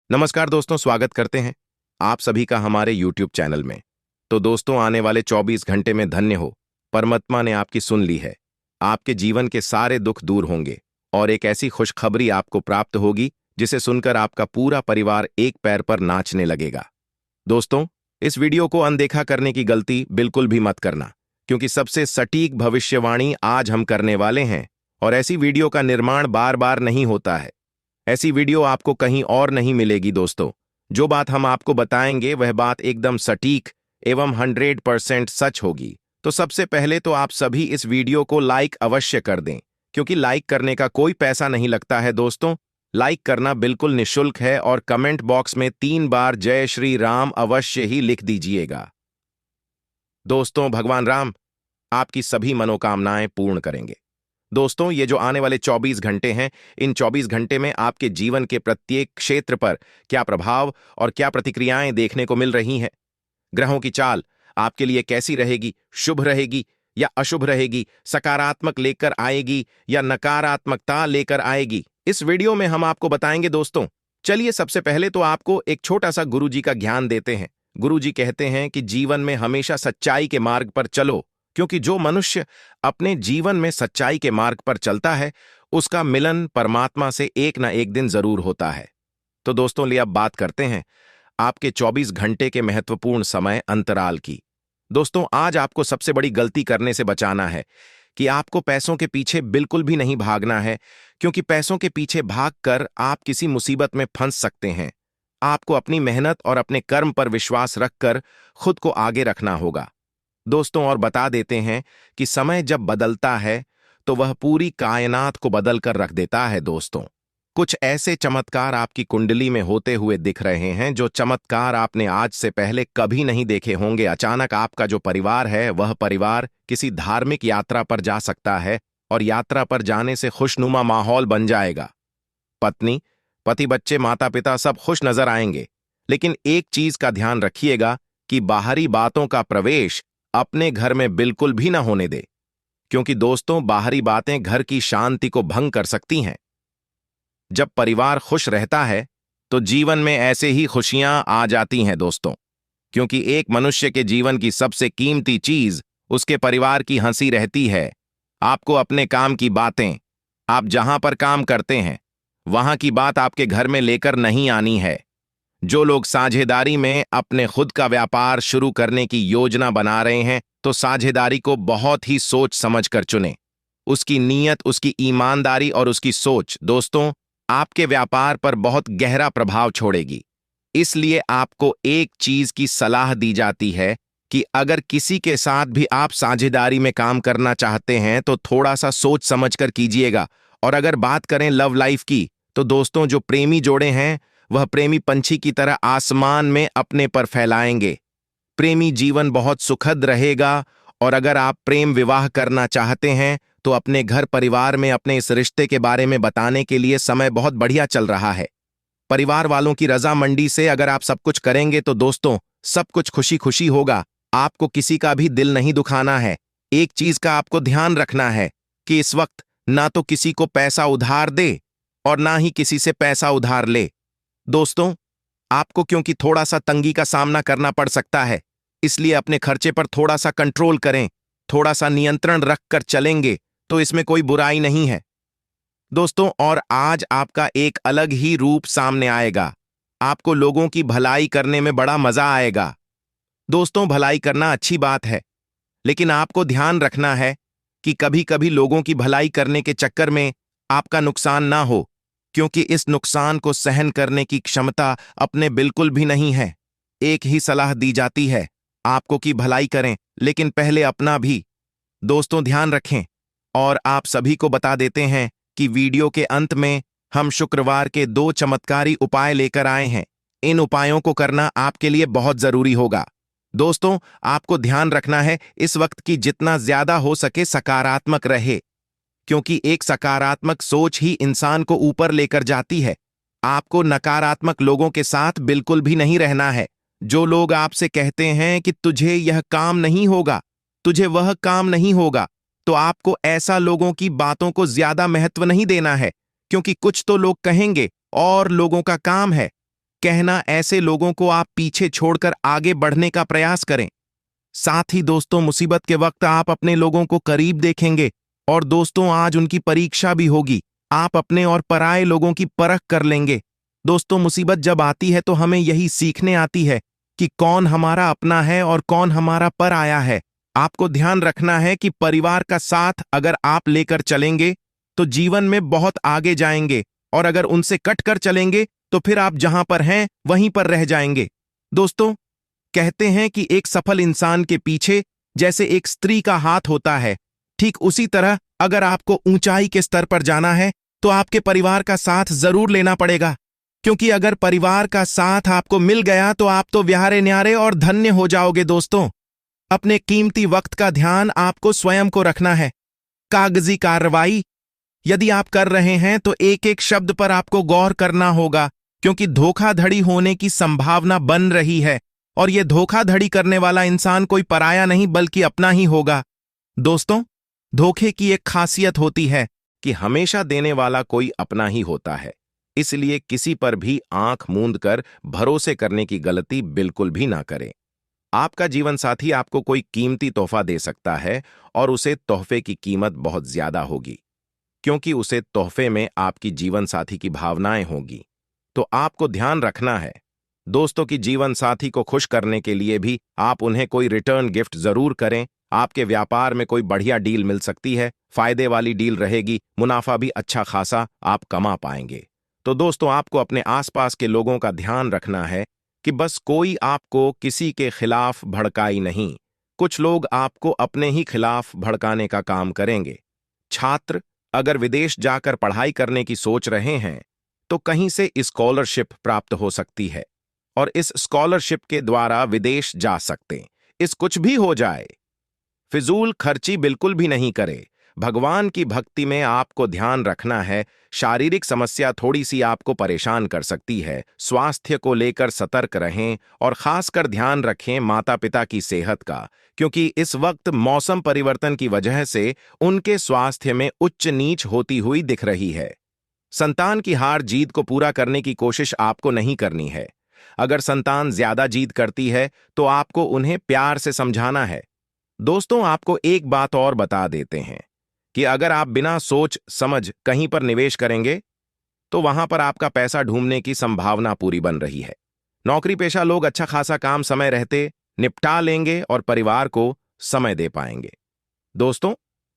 नमस्कार दोस्तों, स्वागत करते हैं आप सभी का हमारे YouTube चैनल में। तो दोस्तों, आने वाले 24 घंटे में धन्य हो, परमात्मा ने आपकी सुन ली है। आपके जीवन के सारे दुख दूर होंगे और एक ऐसी खुशखबरी आपको प्राप्त होगी जिसे सुनकर आपका पूरा परिवार एक पैर पर नाचने लगेगा। दोस्तों, इस वीडियो को अनदेखा करने की गलती बिल्कुल भी मत करना, क्योंकि सबसे सटीक भविष्यवाणी आज हम करने वाले हैं और ऐसी वीडियो का निर्माण बार बार नहीं होता है। ऐसी वीडियो आपको कहीं और नहीं मिलेगी दोस्तों। जो बात हम आपको बताएंगे वह बात एकदम सटीक एवं 100% सच होगी। तो सबसे पहले तो आप सभी इस वीडियो को लाइक अवश्य कर दें, क्योंकि लाइक करने का कोई पैसा नहीं लगता है दोस्तों। लाइक करना बिल्कुल निःशुल्क है और कमेंट बॉक्स में 3 बार जय श्री राम अवश्य ही लिख दीजिएगा। दोस्तों, भगवान राम आपकी सभी मनोकामनाएं पूर्ण करेंगे। दोस्तों, ये जो आने वाले 24 घंटे हैं, इन 24 घंटे में आपके जीवन के प्रत्येक क्षेत्र पर क्या प्रभाव और क्या प्रतिक्रियाएं देखने को मिल रही हैं। ग्रहों की चाल आपके लिए कैसी रहेगी, शुभ रहेगी या अशुभ रहेगी, सकारात्मक लेकर आएगी या नकारात्मकता लेकर आएगी, इस वीडियो में हम आपको बताएंगे दोस्तों। चलिए, सबसे पहले तो आपको एक छोटा सा गुरुजी का ज्ञान देते हैं। गुरुजी कहते हैं कि जीवन में हमेशा सच्चाई के मार्ग पर चलो, क्योंकि जो मनुष्य अपने जीवन में सच्चाई के मार्ग पर चलता है उसका मिलन परमात्मा से एक ना एक दिन जरूर होता है। तो दोस्तों, लिए अब बात करते हैं आपके 24 घंटे के महत्वपूर्ण समय अंतराल की। दोस्तों, आज आपको सबसे बड़ी गलती करने से बचाना है कि आपको पैसों के पीछे बिल्कुल भी नहीं भागना है, क्योंकि पैसों के पीछे भागकर आप किसी मुसीबत में फंस सकते हैं। आपको अपनी मेहनत और अपने कर्म पर विश्वास रखकर खुद को आगे रखना होगा दोस्तों। और बता देते हैं कि समय जब बदलता है तो वह पूरी कायनात को बदल कर रख देता है दोस्तों। कुछ ऐसे चमत्कार आपकी कुंडली में होते हुए दिख रहे हैं जो चमत्कार आपने आज से पहले कभी नहीं देखे होंगे। अचानक आपका जो परिवार है वह परिवार किसी धार्मिक यात्रा पर जा सकता है और यात्रा पर जाने से खुशनुमा माहौल बन जाएगा। पत्नी, पति, बच्चे, माता पिता सब खुश नजर आएंगे। लेकिन एक चीज का ध्यान रखिएगा कि बाहरी बातों का प्रवेश अपने घर में बिल्कुल भी ना होने दे, क्योंकि दोस्तों, बाहरी बातें घर की शांति को भंग कर सकती हैं। जब परिवार खुश रहता है तो जीवन में ऐसे ही खुशियां आ जाती हैं दोस्तों, क्योंकि एक मनुष्य के जीवन की सबसे कीमती चीज उसके परिवार की हंसी रहती है। आपको अपने काम की बातें, आप जहां पर काम करते हैं वहां की बात आपके घर में लेकर नहीं आनी है। जो लोग साझेदारी में अपने खुद का व्यापार शुरू करने की योजना बना रहे हैं तो साझेदारी को बहुत ही सोच समझ कर चुनें। उसकी नीयत, उसकी ईमानदारी और उसकी सोच दोस्तों आपके व्यापार पर बहुत गहरा प्रभाव छोड़ेगी। इसलिए आपको एक चीज की सलाह दी जाती है कि अगर किसी के साथ भी आप साझेदारी में काम करना चाहते हैं तो थोड़ा सा सोच समझ कर कीजिएगा। और अगर बात करें लव लाइफ की, तो दोस्तों, जो प्रेमी जोड़े हैं वह प्रेमी पंछी की तरह आसमान में अपने पर फैलाएंगे। प्रेमी जीवन बहुत सुखद रहेगा। और अगर आप प्रेम विवाह करना चाहते हैं तो अपने घर परिवार में अपने इस रिश्ते के बारे में बताने के लिए समय बहुत बढ़िया चल रहा है। परिवार वालों की रजामंदी से अगर आप सब कुछ करेंगे तो दोस्तों सब कुछ खुशी खुशी होगा। आपको किसी का भी दिल नहीं दुखाना है। एक चीज का आपको ध्यान रखना है कि इस वक्त ना तो किसी को पैसा उधार दे और ना ही किसी से पैसा उधार ले। दोस्तों, आपको क्योंकि थोड़ा सा तंगी का सामना करना पड़ सकता है, इसलिए अपने खर्चे पर थोड़ा सा कंट्रोल करें। थोड़ा सा नियंत्रण रखकर चलेंगे तो इसमें कोई बुराई नहीं है दोस्तों। और आज आपका एक अलग ही रूप सामने आएगा। आपको लोगों की भलाई करने में बड़ा मजा आएगा दोस्तों। भलाई करना अच्छी बात है, लेकिन आपको ध्यान रखना है कि कभी कभी लोगों की भलाई करने के चक्कर में आपका नुकसान ना हो, क्योंकि इस नुकसान को सहन करने की क्षमता अपने बिल्कुल भी नहीं है। एक ही सलाह दी जाती है आपको कि भलाई करें, लेकिन पहले अपना भी दोस्तों ध्यान रखें। और आप सभी को बता देते हैं कि वीडियो के अंत में हम शुक्रवार के 2 चमत्कारी उपाय लेकर आए हैं। इन उपायों को करना आपके लिए बहुत जरूरी होगा दोस्तों। आपको ध्यान रखना है इस वक्त की जितना ज्यादा हो सके सकारात्मक रहे, क्योंकि एक सकारात्मक सोच ही इंसान को ऊपर लेकर जाती है। आपको नकारात्मक लोगों के साथ बिल्कुल भी नहीं रहना है। जो लोग आपसे कहते हैं कि तुझे यह काम नहीं होगा, तुझे वह काम नहीं होगा, तो आपको ऐसा लोगों की बातों को ज्यादा महत्व नहीं देना है, क्योंकि कुछ तो लोग कहेंगे और लोगों का काम है कहना ऐसे लोगों को आप पीछे छोड़कर आगे बढ़ने का प्रयास करें। साथ ही दोस्तों, मुसीबत के वक्त आप अपने लोगों को करीब देखेंगे और दोस्तों आज उनकी परीक्षा भी होगी। आप अपने और पराये लोगों की परख कर लेंगे। दोस्तों, मुसीबत जब आती है तो हमें यही सीखने आती है कि कौन हमारा अपना है और कौन हमारा पराया है। आपको ध्यान रखना है कि परिवार का साथ अगर आप लेकर चलेंगे तो जीवन में बहुत आगे जाएंगे, और अगर उनसे कट कर चलेंगे तो फिर आप जहां पर हैं वहीं पर रह जाएंगे। दोस्तों, कहते हैं कि एक सफल इंसान के पीछे जैसे एक स्त्री का हाथ होता है, ठीक उसी तरह अगर आपको ऊंचाई के स्तर पर जाना है तो आपके परिवार का साथ जरूर लेना पड़ेगा। क्योंकि अगर परिवार का साथ आपको मिल गया तो आप तो व्यारे न्यारे और धन्य हो जाओगे। दोस्तों, अपने कीमती वक्त का ध्यान आपको स्वयं को रखना है। कागजी कार्रवाई यदि आप कर रहे हैं तो एक एक शब्द पर आपको गौर करना होगा, क्योंकि धोखाधड़ी होने की संभावना बन रही है, और यह धोखाधड़ी करने वाला इंसान कोई पराया नहीं बल्कि अपना ही होगा। दोस्तों, धोखे की एक खासियत होती है कि हमेशा देने वाला कोई अपना ही होता है। इसलिए किसी पर भी आंख मूंद कर भरोसे करने की गलती बिल्कुल भी ना करें। आपका जीवन साथी आपको कोई कीमती तोहफा दे सकता है और उसे तोहफे की कीमत बहुत ज्यादा होगी, क्योंकि उसे तोहफे में आपकी जीवन साथी की भावनाएं होंगी। तो आपको ध्यान रखना है दोस्तों कि जीवन साथी को खुश करने के लिए भी आप उन्हें कोई रिटर्न गिफ्ट जरूर करें। आपके व्यापार में कोई बढ़िया डील मिल सकती है, फायदे वाली डील रहेगी, मुनाफा भी अच्छा खासा आप कमा पाएंगे। तो दोस्तों, आपको अपने आसपास के लोगों का ध्यान रखना है कि बस कोई आपको किसी के खिलाफ भड़काई नहीं। कुछ लोग आपको अपने ही खिलाफ भड़काने का काम करेंगे। छात्र अगर विदेश जाकर पढ़ाई करने की सोच रहे हैं तो कहीं से स्कॉलरशिप प्राप्त हो सकती है, और इस स्कॉलरशिप के द्वारा विदेश जा सकते। इस कुछ भी हो जाए, फिजूल खर्ची बिल्कुल भी नहीं करे। भगवान की भक्ति में आपको ध्यान रखना है। शारीरिक समस्या थोड़ी सी आपको परेशान कर सकती है। स्वास्थ्य को लेकर सतर्क रहें और खासकर ध्यान रखें माता पिता की सेहत का, क्योंकि इस वक्त मौसम परिवर्तन की वजह से उनके स्वास्थ्य में उच्च नीच होती हुई दिख रही है। संतान की हार जीत को पूरा करने की कोशिश आपको नहीं करनी है। अगर संतान ज्यादा जीत करती है तो आपको उन्हें प्यार से समझाना है। दोस्तों, आपको एक बात और बता देते हैं कि अगर आप बिना सोच समझ कहीं पर निवेश करेंगे तो वहां पर आपका पैसा ढूंढने की संभावना पूरी बन रही है। नौकरी पेशा लोग अच्छा खासा काम समय रहते निपटा लेंगे और परिवार को समय दे पाएंगे। दोस्तों,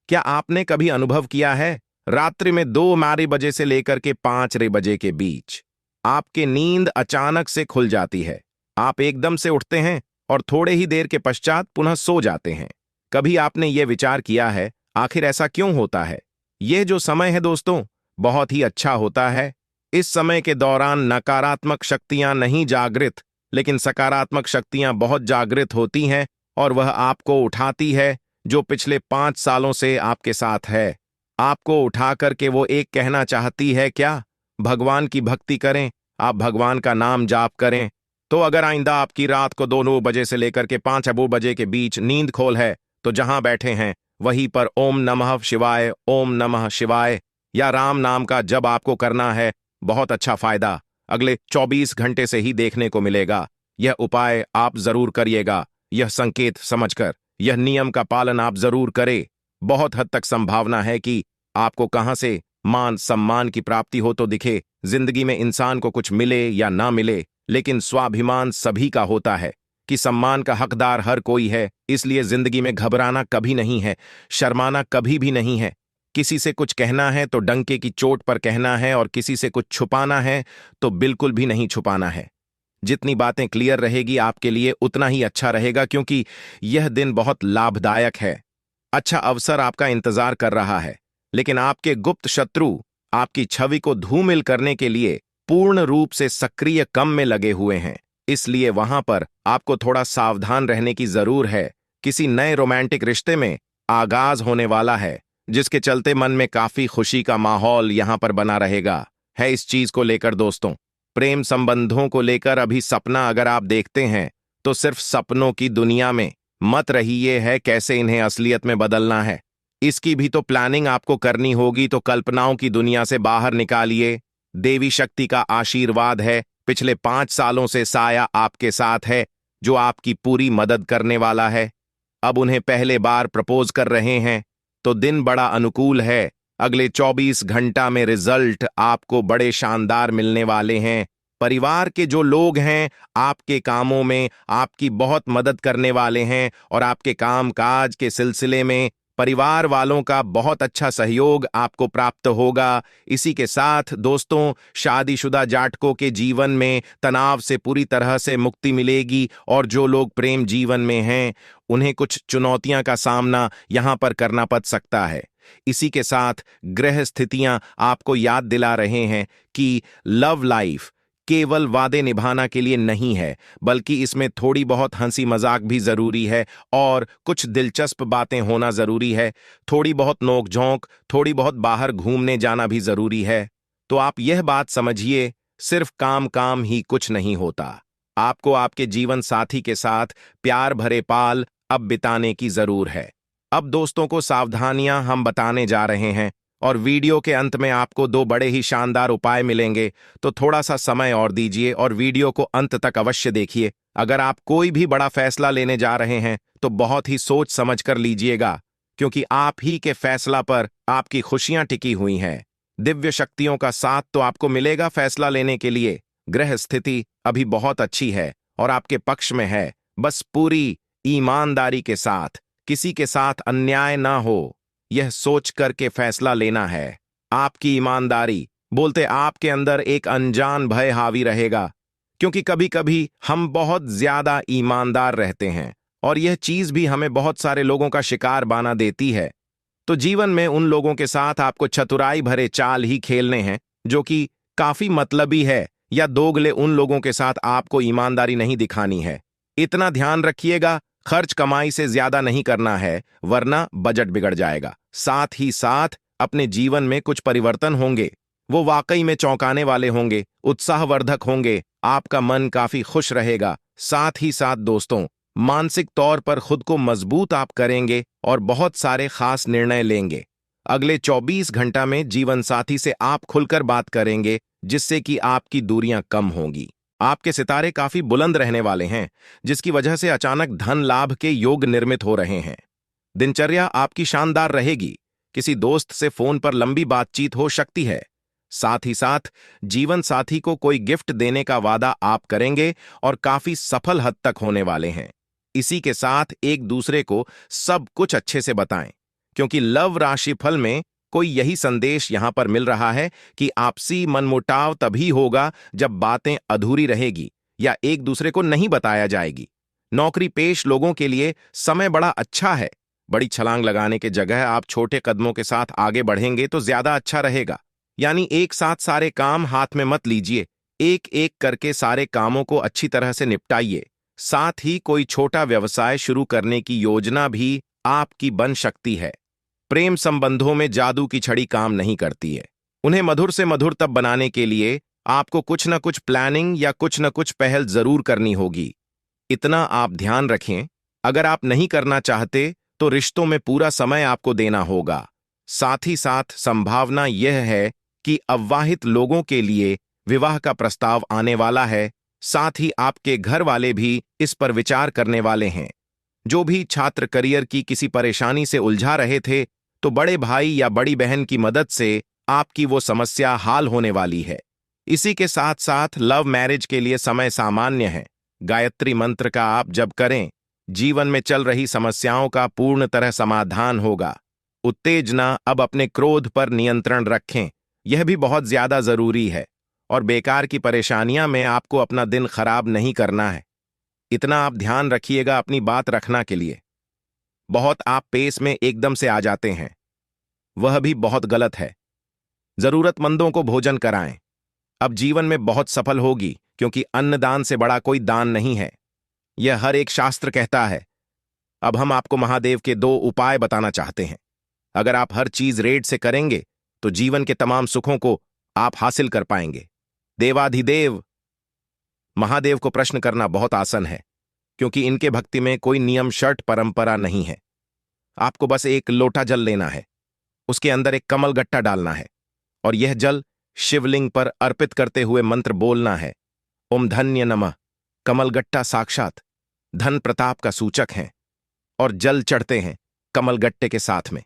क्या आपने कभी अनुभव किया है रात्रि में 2 बजे से लेकर के 5 बजे के बीच आपकी नींद अचानक से खुल जाती है, आप एकदम से उठते हैं और थोड़े ही देर के पश्चात पुनः सो जाते हैं। कभी आपने ये विचार किया है आखिर ऐसा क्यों होता है? यह जो समय है दोस्तों, बहुत ही अच्छा होता है। इस समय के दौरान नकारात्मक शक्तियां नहीं जागृत, लेकिन सकारात्मक शक्तियां बहुत जागृत होती हैं, और वह आपको उठाती है जो पिछले 5 सालों से आपके साथ है। आपको उठा करके वो एक कहना चाहती है, क्या भगवान की भक्ति करें, आप भगवान का नाम जाप करें। तो अगर आइंदा आपकी रात को 2 बजे से लेकर के 5 बजे के बीच नींद खोल है तो जहां बैठे हैं वहीं पर ओम नमः शिवाय, ओम नमः शिवाय या राम नाम का जप आपको करना है। बहुत अच्छा फायदा अगले 24 घंटे से ही देखने को मिलेगा। यह उपाय आप जरूर करिएगा। यह संकेत समझकर यह नियम का पालन आप जरूर करें। बहुत हद तक संभावना है कि आपको कहां से मान सम्मान की प्राप्ति हो तो दिखे। जिंदगी में इंसान को कुछ मिले या ना मिले, लेकिन स्वाभिमान सभी का होता है कि सम्मान का हकदार हर कोई है। इसलिए जिंदगी में घबराना कभी नहीं है, शर्माना कभी भी नहीं है। किसी से कुछ कहना है तो डंके की चोट पर कहना है, और किसी से कुछ छुपाना है तो बिल्कुल भी नहीं छुपाना है। जितनी बातें क्लियर रहेगी आपके लिए उतना ही अच्छा रहेगा, क्योंकि यह दिन बहुत लाभदायक है। अच्छा अवसर आपका इंतजार कर रहा है, लेकिन आपके गुप्त शत्रु आपकी छवि को धूमिल करने के लिए पूर्ण रूप से सक्रिय काम में लगे हुए हैं। इसलिए वहां पर आपको थोड़ा सावधान रहने की जरूर है। किसी नए रोमांटिक रिश्ते में आगाज होने वाला है, जिसके चलते मन में काफी खुशी का माहौल यहां पर बना रहेगा। है इस चीज को लेकर दोस्तों, प्रेम संबंधों को लेकर अभी सपना अगर आप देखते हैं तो सिर्फ सपनों की दुनिया में मत रहिए, है कैसे इन्हें असलियत में बदलना है इसकी भी तो प्लानिंग आपको करनी होगी। तो कल्पनाओं की दुनिया से बाहर निकालिए। देवी शक्ति का आशीर्वाद है पिछले 5 सालों से साया आपके साथ है, जो आपकी पूरी मदद करने वाला है। अब उन्हें पहले बार प्रपोज कर रहे हैं, तो दिन बड़ा अनुकूल है। अगले 24 घंटा में रिजल्ट आपको बड़े शानदार मिलने वाले हैं। परिवार के जो लोग हैं आपके कामों में आपकी बहुत मदद करने वाले हैं और आपके काम काज के सिलसिले में परिवार वालों का बहुत अच्छा सहयोग आपको प्राप्त होगा। इसी के साथ दोस्तों, शादीशुदा जातकों के जीवन में तनाव से पूरी तरह से मुक्ति मिलेगी और जो लोग प्रेम जीवन में हैं उन्हें कुछ चुनौतियां का सामना यहां पर करना पड़ सकता है। इसी के साथ ग्रह स्थितियां आपको याद दिला रहे हैं कि लव लाइफ केवल वादे निभाना के लिए नहीं है, बल्कि इसमें थोड़ी बहुत हंसी मजाक भी जरूरी है और कुछ दिलचस्प बातें होना जरूरी है। थोड़ी बहुत नोक-झोंक, थोड़ी बहुत बाहर घूमने जाना भी जरूरी है। तो आप यह बात समझिए, सिर्फ काम काम ही कुछ नहीं होता। आपको आपके जीवन साथी के साथ प्यार भरे पाल अब बिताने की जरूर है। अब दोस्तों को सावधानियां हम बताने जा रहे हैं और वीडियो के अंत में आपको 2 बड़े ही शानदार उपाय मिलेंगे, तो थोड़ा सा समय और दीजिए और वीडियो को अंत तक अवश्य देखिए। अगर आप कोई भी बड़ा फैसला लेने जा रहे हैं तो बहुत ही सोच समझ कर लीजिएगा, क्योंकि आप ही के फैसला पर आपकी खुशियां टिकी हुई हैं। दिव्य शक्तियों का साथ तो आपको मिलेगा फैसला लेने के लिए। ग्रह स्थिति अभी बहुत अच्छी है और आपके पक्ष में है। बस पूरी ईमानदारी के साथ किसी के साथ अन्याय ना हो, यह सोच करके फैसला लेना है। आपकी ईमानदारी बोलते आपके अंदर एक अनजान भय हावी रहेगा, क्योंकि कभी कभी हम बहुत ज्यादा ईमानदार रहते हैं और यह चीज भी हमें बहुत सारे लोगों का शिकार बना देती है। तो जीवन में उन लोगों के साथ आपको चतुराई भरे चाल ही खेलने हैं जो कि काफी मतलबी है, या दोगले उन लोगों के साथ आपको ईमानदारी नहीं दिखानी है। इतना ध्यान रखिएगा, खर्च कमाई से ज्यादा नहीं करना है, वरना बजट बिगड़ जाएगा। साथ ही साथ अपने जीवन में कुछ परिवर्तन होंगे, वो वाकई में चौंकाने वाले होंगे, उत्साहवर्धक होंगे। आपका मन काफी खुश रहेगा। साथ ही साथ दोस्तों, मानसिक तौर पर खुद को मजबूत आप करेंगे और बहुत सारे खास निर्णय लेंगे। अगले 24 घंटा में जीवन साथी से आप खुलकर बात करेंगे, जिससे कि आपकी दूरियां कम होंगी। आपके सितारे काफी बुलंद रहने वाले हैं, जिसकी वजह से अचानक धन लाभ के योग निर्मित हो रहे हैं। दिनचर्या आपकी शानदार रहेगी। किसी दोस्त से फोन पर लंबी बातचीत हो सकती है। साथ ही साथ जीवन साथी को कोई गिफ्ट देने का वादा आप करेंगे और काफी सफल हद तक होने वाले हैं। इसी के साथ एक दूसरे को सब कुछ अच्छे से बताएं, क्योंकि लव राशिफल में कोई यही संदेश यहां पर मिल रहा है कि आपसी मनमुटाव तभी होगा जब बातें अधूरी रहेगी या एक दूसरे को नहीं बताया जाएगी। नौकरी पेश लोगों के लिए समय बड़ा अच्छा है। बड़ी छलांग लगाने के जगह आप छोटे कदमों के साथ आगे बढ़ेंगे तो ज्यादा अच्छा रहेगा। यानी एक साथ सारे काम हाथ में मत लीजिए, एक एक करके सारे कामों को अच्छी तरह से निपटाइए। साथ ही कोई छोटा व्यवसाय शुरू करने की योजना भी आपकी बन सकती है। प्रेम संबंधों में जादू की छड़ी काम नहीं करती है। उन्हें मधुर से मधुर तब बनाने के लिए आपको कुछ न कुछ प्लानिंग या कुछ न कुछ पहल जरूर करनी होगी। इतना आप ध्यान रखें, अगर आप नहीं करना चाहते तो रिश्तों में पूरा समय आपको देना होगा। साथ ही साथ संभावना यह है कि अविवाहित लोगों के लिए विवाह का प्रस्ताव आने वाला है। साथ ही आपके घर वाले भी इस पर विचार करने वाले हैं। जो भी छात्र करियर की किसी परेशानी से उलझा रहे थे, तो बड़े भाई या बड़ी बहन की मदद से आपकी वो समस्या हाल होने वाली है। इसी के साथ साथ लव मैरिज के लिए समय सामान्य है। गायत्री मंत्र का आप जप करें, जीवन में चल रही समस्याओं का पूर्ण तरह समाधान होगा। उत्तेजना, अब अपने क्रोध पर नियंत्रण रखें, यह भी बहुत ज्यादा जरूरी है। और बेकार की परेशानियां में आपको अपना दिन खराब नहीं करना है। इतना आप ध्यान रखिएगा अपनी बात रखना के लिए। बहुत आप पेस में एकदम से आ जाते हैं, वह भी बहुत गलत है। जरूरतमंदों को भोजन कराएं। अब जीवन में बहुत सफल होगी, क्योंकि अन्नदान से बड़ा कोई दान नहीं है, यह हर एक शास्त्र कहता है। अब हम आपको महादेव के 2 उपाय बताना चाहते हैं। अगर आप हर चीज रेड से करेंगे तो जीवन के तमाम सुखों को आप हासिल कर पाएंगे। देवाधिदेव महादेव को प्रश्न करना बहुत आसान है, क्योंकि इनके भक्ति में कोई नियम शर्त परंपरा नहीं है। आपको बस एक लोटा जल लेना है, उसके अंदर एक कमल गट्टा डालना है और यह जल शिवलिंग पर अर्पित करते हुए मंत्र बोलना है। ओम धन्य नमः। कमलगट्टा साक्षात धन प्रताप का सूचक है और जल चढ़ते हैं कमलगट्टे के साथ में,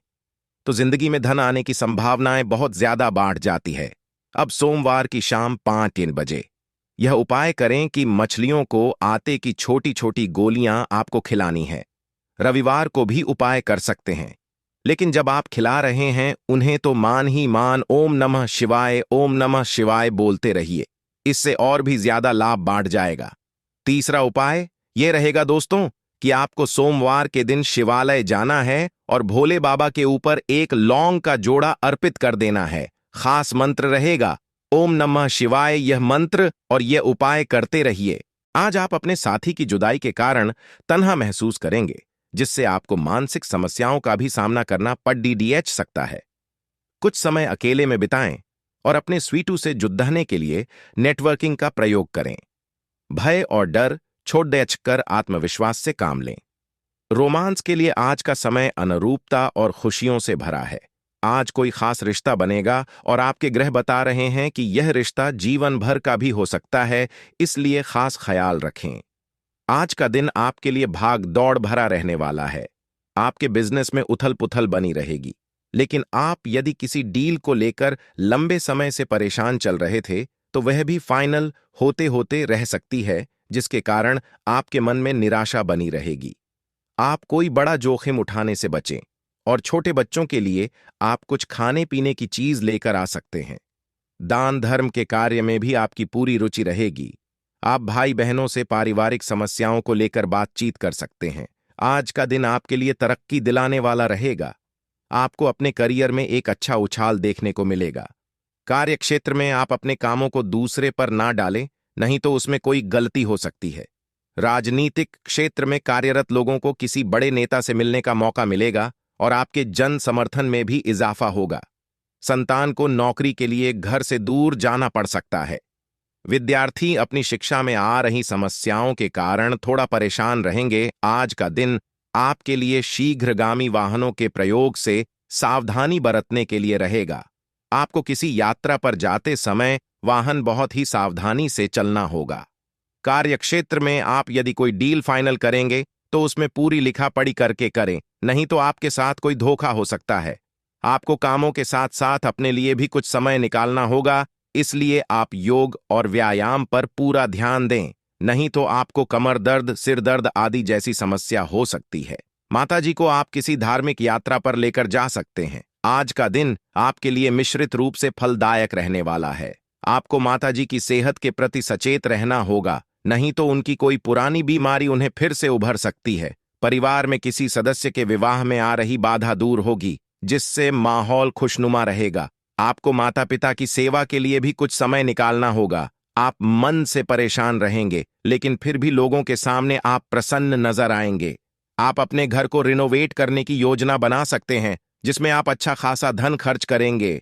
तो जिंदगी में धन आने की संभावनाएं बहुत ज्यादा बढ़ जाती है। अब सोमवार की शाम 5-3 बजे यह उपाय करें कि मछलियों को आटे की छोटी छोटी गोलियां आपको खिलानी है। रविवार को भी उपाय कर सकते हैं, लेकिन जब आप खिला रहे हैं उन्हें तो मान ही मान ओम नमः शिवाय बोलते रहिए, इससे और भी ज्यादा लाभ बांट जाएगा। तीसरा उपाय यह रहेगा दोस्तों कि आपको सोमवार के दिन शिवालय जाना है और भोले बाबा के ऊपर एक लौंग का जोड़ा अर्पित कर देना है। खास मंत्र रहेगा ओम नमः शिवाय, यह मंत्र और यह उपाय करते रहिए। आज आप अपने साथी की जुदाई के कारण तन्हा महसूस करेंगे, जिससे आपको मानसिक समस्याओं का भी सामना करना पड़ सकता है। कुछ समय अकेले में बिताएं और अपने स्वीटू से जुड़ने के लिए नेटवर्किंग का प्रयोग करें। भय और डर छोड़ देकर आत्मविश्वास से काम लें। रोमांस के लिए आज का समय अनुरूपता और खुशियों से भरा है। आज कोई खास रिश्ता बनेगा और आपके ग्रह बता रहे हैं कि यह रिश्ता जीवन भर का भी हो सकता है, इसलिए खास ख्याल रखें। आज का दिन आपके लिए भाग दौड़ भरा रहने वाला है। आपके बिजनेस में उथल पुथल बनी रहेगी, लेकिन आप यदि किसी डील को लेकर लंबे समय से परेशान चल रहे थे तो वह भी फाइनल होते होते रह सकती है, जिसके कारण आपके मन में निराशा बनी रहेगी। आप कोई बड़ा जोखिम उठाने से बचें और छोटे बच्चों के लिए आप कुछ खाने पीने की चीज लेकर आ सकते हैं। दान धर्म के कार्य में भी आपकी पूरी रुचि रहेगी। आप भाई बहनों से पारिवारिक समस्याओं को लेकर बातचीत कर सकते हैं। आज का दिन आपके लिए तरक्की दिलाने वाला रहेगा। आपको अपने करियर में एक अच्छा उछाल देखने को मिलेगा। कार्यक्षेत्र में आप अपने कामों को दूसरे पर ना डालें, नहीं तो उसमें कोई गलती हो सकती है। राजनीतिक क्षेत्र में कार्यरत लोगों को किसी बड़े नेता से मिलने का मौका मिलेगा और आपके जन समर्थन में भी इजाफा होगा। संतान को नौकरी के लिए घर से दूर जाना पड़ सकता है। विद्यार्थी अपनी शिक्षा में आ रही समस्याओं के कारण थोड़ा परेशान रहेंगे। आज का दिन आपके लिए शीघ्रगामी वाहनों के प्रयोग से सावधानी बरतने के लिए रहेगा। आपको किसी यात्रा पर जाते समय वाहन बहुत ही सावधानी से चलना होगा। कार्यक्षेत्र में आप यदि कोई डील फाइनल करेंगे तो उसमें पूरी लिखा पढ़ी करके करें, नहीं तो आपके साथ कोई धोखा हो सकता है। आपको कामों के साथ साथ अपने लिए भी कुछ समय निकालना होगा, इसलिए आप योग और व्यायाम पर पूरा ध्यान दें, नहीं तो आपको कमर दर्द, सिर दर्द आदि जैसी समस्या हो सकती है। माताजी को आप किसी धार्मिक यात्रा पर लेकर जा सकते हैं। आज का दिन आपके लिए मिश्रित रूप से फलदायक रहने वाला है। आपको माताजी की सेहत के प्रति सचेत रहना होगा, नहीं तो उनकी कोई पुरानी बीमारी उन्हें फिर से उभर सकती है। परिवार में किसी सदस्य के विवाह में आ रही बाधा दूर होगी, जिससे माहौल खुशनुमा रहेगा। आपको माता पिता की सेवा के लिए भी कुछ समय निकालना होगा। आप मन से परेशान रहेंगे, लेकिन फिर भी लोगों के सामने आप प्रसन्न नजर आएंगे। आप अपने घर को रिनोवेट करने की योजना बना सकते हैं, जिसमें आप अच्छा खासा धन खर्च करेंगे।